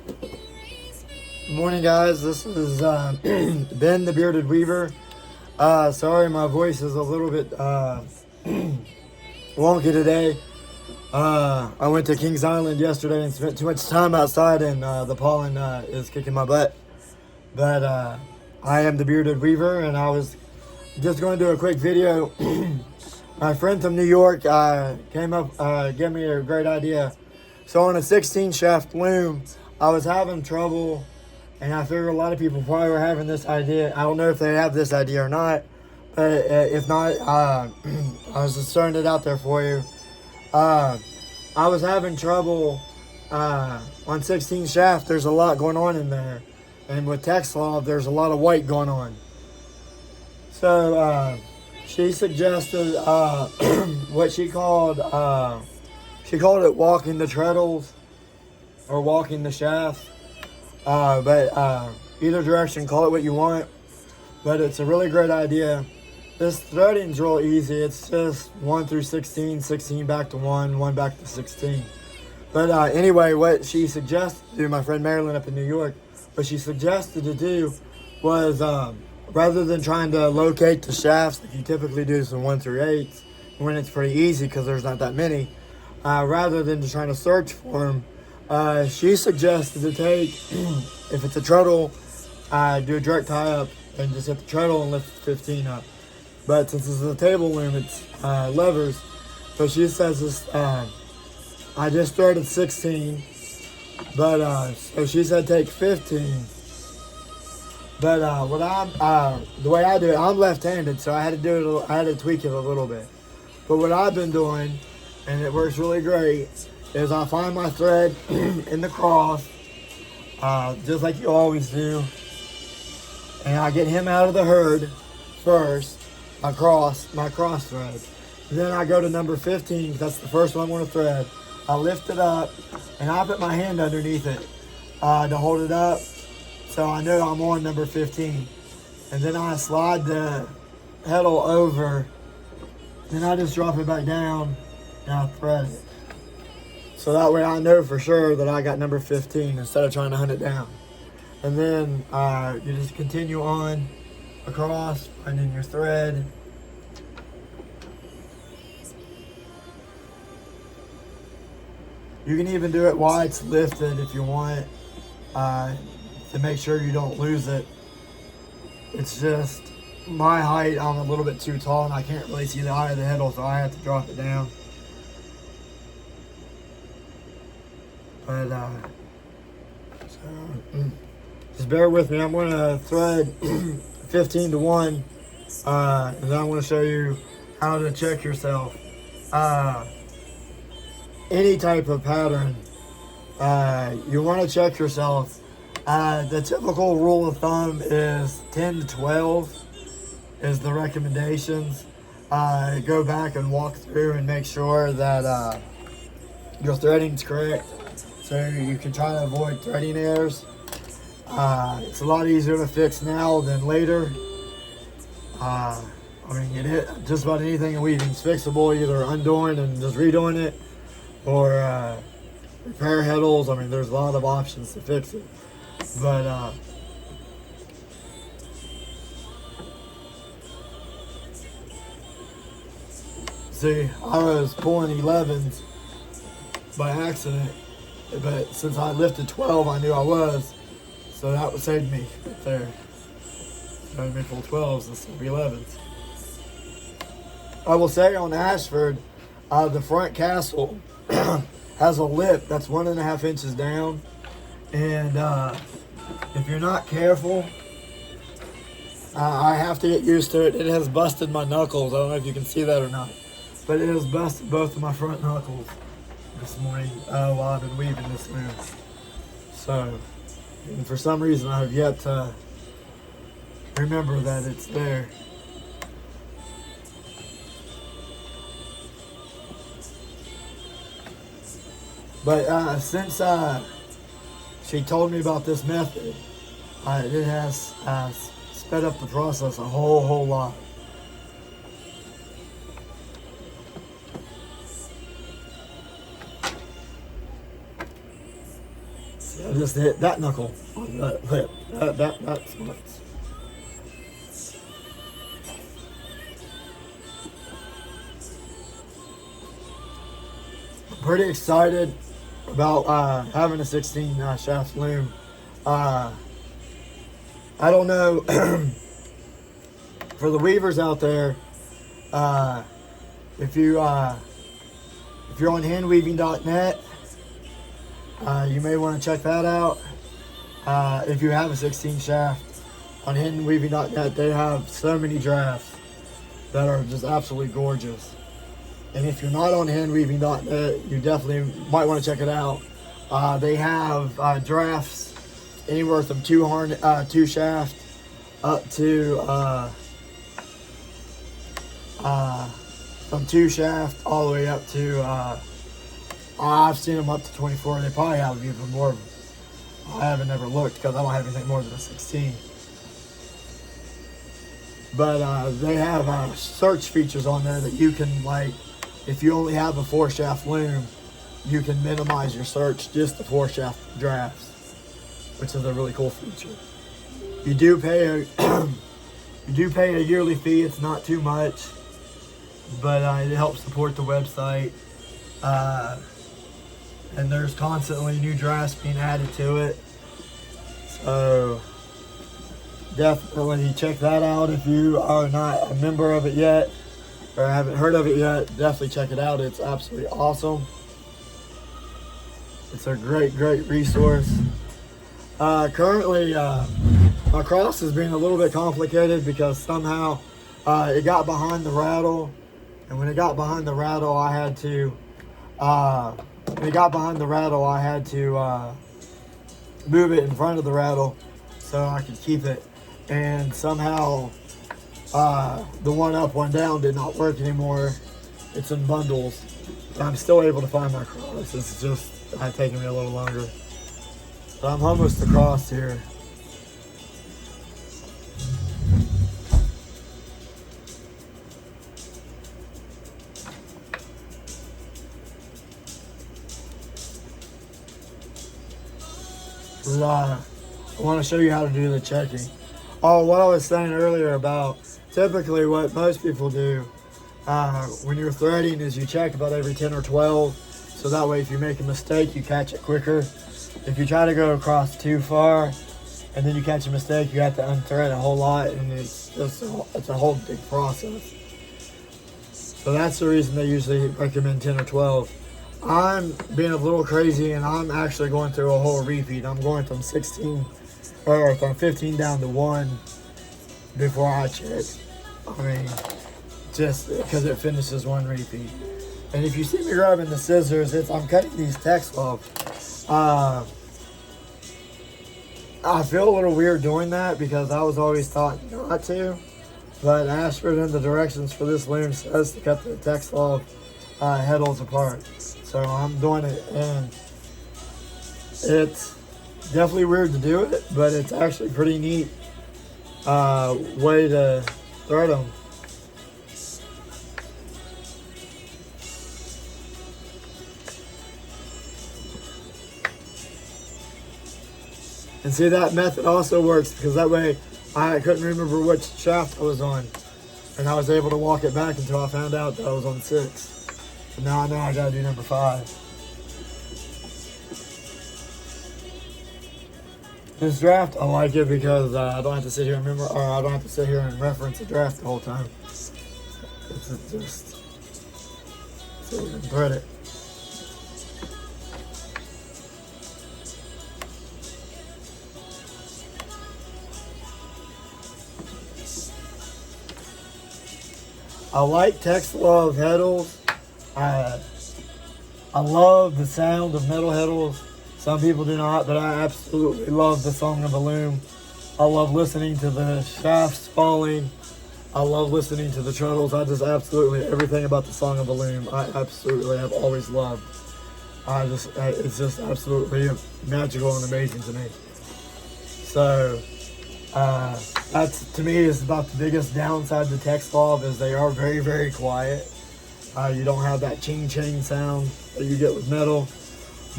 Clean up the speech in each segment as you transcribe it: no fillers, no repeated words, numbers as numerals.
Good morning, guys. This is Ben the Bearded Weaver. Sorry, my voice is a little bit wonky today. I went to Kings Island yesterday and spent too much time outside, and the pollen is kicking my butt. But I am the Bearded Weaver, and I was just going to do a quick video. My friend from New York came up, gave me a great idea. So on a 16 shaft loom, I was having trouble. And I figure a lot of people probably were having this idea. I don't know if they have this idea or not, but if not, I was just throwing it out there for you. I was having trouble on 16 shaft. There's a lot going on in there, and with Texlaw, there's a lot of white going on. So she suggested what she called it walking the treadles or walking the shaft. But either direction, call it what you want. But it's a really great idea. This threading's real easy. It's just 1 through 16, 16 back to 1, 1 back to 16. But anyway, what she suggested to do, my friend Marilyn up in New York, what she suggested to do was rather than trying to locate the shafts like you typically do from 1 through 8, when it's pretty easy because there's not that many, rather than just trying to search for them, she suggested to take, if it's a treadle, do a direct tie up and just hit the treadle and lift 15 up. But since it's a table loom, it's levers. So she says this, I just threaded 16, but so she said take 15. But the way I do it, I'm left-handed, so I had to tweak it a little bit. But what I've been doing, and it works really great, is I find my thread in the cross, just like you always do, and I get him out of the herd first, my cross thread. And then I go to number 15, because that's the first one I want to thread. I lift it up, and I put my hand underneath it to hold it up, so I know I'm on number 15. And then I slide the pedal over, then I just drop it back down, and I thread it. So that way I know for sure that I got number 15 instead of trying to hunt it down. And then you just continue on across, finding your thread. You can even do it while it's lifted if you want, to make sure you don't lose it. It's just my height, I'm a little bit too tall and I can't really see the eye of the heddle, so I have to drop it down. But just bear with me. I'm going to thread 15 to 1, and then I'm going to show you how to check yourself. Any type of pattern, you want to check yourself. The typical rule of thumb is 10 to 12 is the recommendations. Go back and walk through and make sure that your threading's correct, so you can try to avoid threading errors. It's a lot easier to fix now than later. I mean, just about anything in weaving's fixable, either undoing and just redoing it, or repair heddles. I mean, there's a lot of options to fix it. But see, I was pulling 11s by accident, but since I lifted 12, I knew I was, so that would save me right there. So I made full 12s instead of 11s. I will say on Ashford, the front castle has a lip that's 1.5 inches down, and if you're not careful, I have to get used to it. It has busted my knuckles. I don't know if you can see that or not, but it has busted both of my front knuckles this morning while I've been weaving this loom. So, and for some reason, I have yet to remember that it's there. But since she told me about this method, it has sped up the process a whole lot. See, I just hit that knuckle on that lip. That's nuts. I'm pretty excited about having a 16 shaft loom. I don't know for the weavers out there. If you're on handweaving.net, you may want to check that out. If you have a 16 shaft on handweaving.net, they have so many drafts that are just absolutely gorgeous. And if you're not on handweaving.net, you definitely might want to check it out. They have drafts anywhere from two shaft up to from 2 shaft all the way up to I've seen them up to 24. They probably have even more. I haven't ever looked because I don't have anything more than a 16. But they have search features on there that you can, like, if you only have a 4 shaft loom, you can minimize your search just to 4 shaft drafts, which is a really cool feature. You do pay a yearly fee. It's not too much, but it helps support the website. And there's constantly new drafts being added to it. So definitely check that out if you are not a member of it yet or haven't heard of it yet. Definitely check it out. It's absolutely awesome. It's a great resource. Currently, my cross is being a little bit complicated because somehow it got behind the rattle, and when it got behind the rattle, I had to move it in front of the rattle so I could keep it. And somehow the one up, one down did not work anymore. It's in bundles. But I'm still able to find my cross. It's just taking me a little longer. But I'm almost across here. I want to show you how to do the checking. Oh, what I was saying earlier about typically what most people do when you're threading is you check about every 10 or 12, so that way if you make a mistake you catch it quicker. If you try to go across too far and then you catch a mistake, you have to unthread a whole lot, and it's a whole big process. So that's the reason they usually recommend 10 or 12. I'm being a little crazy, and I'm actually going through a whole repeat. I'm going from 15 down to 1 before I check. I mean, just because it finishes 1 repeat. And if you see me grabbing the scissors, I'm cutting these text off. I feel a little weird doing that because I was always taught not to. But Ashford in the directions for this loom says to cut the text off head holes apart. So I'm doing it, and it's definitely weird to do it, but it's actually pretty neat way to thread them. And see, that method also works because that way I couldn't remember which shaft I was on, and I was able to walk it back until I found out that I was on 6. And now I know I gotta do number 5. This draft, I like it because I don't have to sit here and remember, or I don't have to sit here and reference the draft the whole time. It's just so you can thread it. I like text love heddles. I love the sound of metal heddles. Some people do not, but I absolutely love the song of the loom. I love listening to the shafts falling. I love listening to the treadles. I just absolutely, everything about the song of the loom, I absolutely have always loved. It's just absolutely magical and amazing to me. So, that's, to me, is about the biggest downside to text love is they are very quiet. You don't have that ching-ching sound that you get with metal.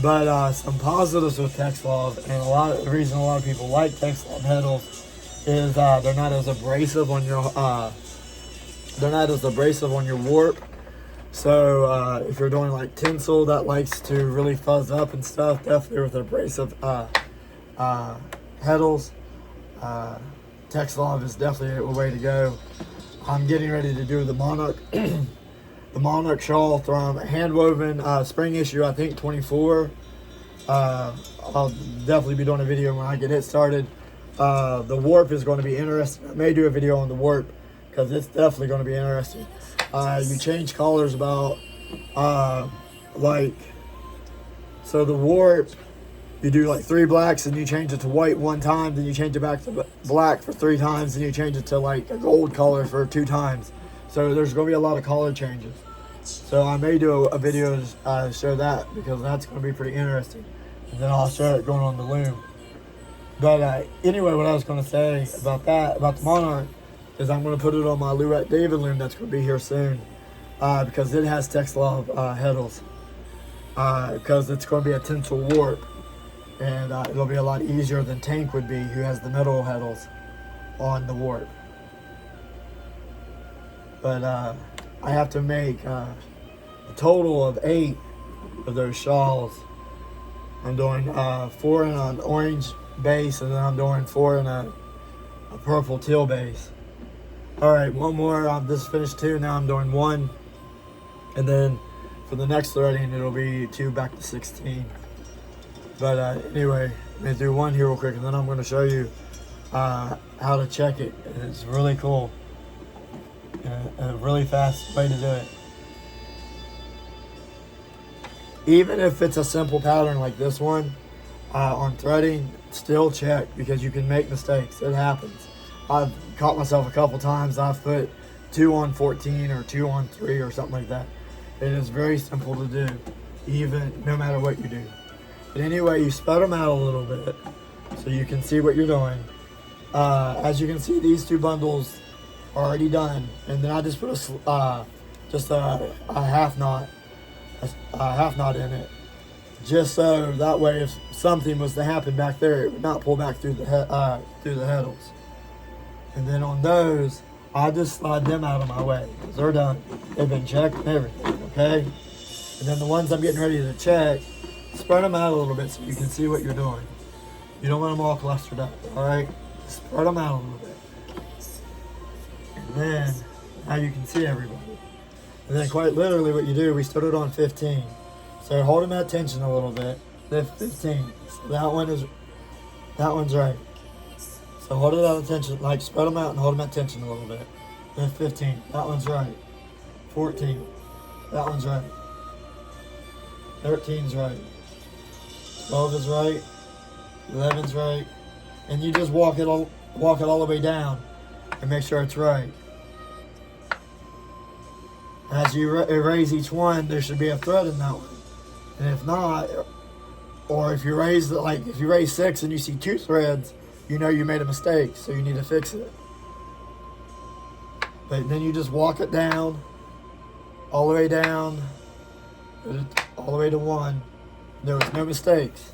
But some positives with Texlov, and the reason a lot of people like Texlov heddles is they're not as abrasive on your warp. So if you're doing like tinsel that likes to really fuzz up and stuff, definitely with abrasive heddles, Texlov is definitely a way to go. I'm getting ready to do the Monarch, the Monarch shawl from Handwoven spring issue, I think 24. I'll definitely be doing a video when I get it started. The warp is going to be interesting. I may do a video on the warp because it's definitely going to be interesting. You change colors about so the warp, you do like 3 blacks and you change it to white 1 time, then you change it back to black for 3 times, and you change it to like a gold color for 2 times. So there's going to be a lot of color changes. So I may do a video to show that, because that's going to be pretty interesting. And then I'll show it going on the loom. But anyway, what I was going to say about the Monarch, is I'm going to put it on my Lurette David loom that's going to be here soon. Because it has Texlov heddles. Because it's going to be a tinsel warp. And it'll be a lot easier than Tank would be, who has the metal heddles on the warp. But I have to make a total of 8 of those shawls. I'm doing 4 in an orange base, and then I'm doing 4 in a purple teal base. Alright, one more. I've just finished 2, now I'm doing 1. And then for the next threading, it'll be 2 back to 16. But anyway, I'm going to do 1 here real quick, and then I'm going to show you how to check it. And it's really cool. And a really fast way to do it. Even if it's a simple pattern like this one, on threading, still check, because you can make mistakes. It happens. I've caught myself a couple times. I've put 2 on 14 or 2 on 3 or something like that. It is very simple to do, even no matter what you do. But anyway, you spread them out a little bit so you can see what you're doing. As you can see, these 2 bundles are already done, and then I just put a half knot in it, just so that way if something was to happen back there, it would not pull back through the heddles. And then on those, I just slide them out of my way, because they're done. They've been checked and everything, okay? And then the ones I'm getting ready to check, spread them out a little bit so you can see what you're doing. You don't want them all clustered up, alright? Spread them out a little bit. And then, now you can see everybody. And then quite literally what you do, we started on 15. So hold them at tension a little bit. Then 15. So that one's right. So hold it at tension, like spread them out and hold them at tension a little bit. Then 15. That one's right. 14. That one's right. 13's right. 12 is right. 11's right. And you just walk it all the way down and make sure it's right. As you erase each one, there should be a thread in that one. And if not, or if you raise 6 and you see 2 threads, you know you made a mistake, so you need to fix it. But then you just walk it down, all the way down, all the way to 1. There was no mistakes.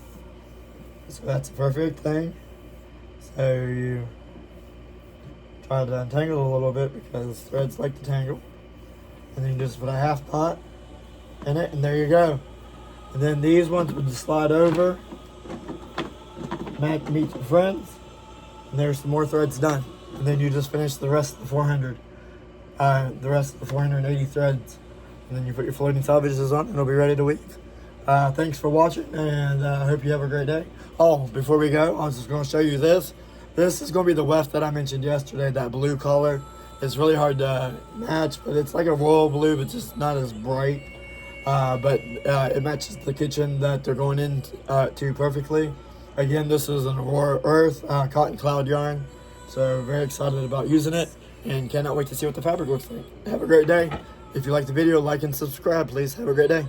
So that's a perfect thing. So you try to untangle it a little bit, because threads like to tangle. And then you just put a half knot in it, and there you go. And then these ones would just slide over, meet your friends, and there's some more threads done. And then you just finish the rest of the 400, the rest of the 480 threads. And then you put your floating salvages on, and it'll be ready to weave. Thanks for watching, and I hope you have a great day. Oh, before we go, I was just going to show you this. This is going to be the weft that I mentioned yesterday, that blue color. It's really hard to match, but it's like a royal blue, but just not as bright. But it matches the kitchen that they're going into perfectly. Again, this is an Aurora Earth cotton cloud yarn. So very excited about using it, and cannot wait to see what the fabric looks like. Have a great day. If you like the video, like and subscribe, please. Have a great day.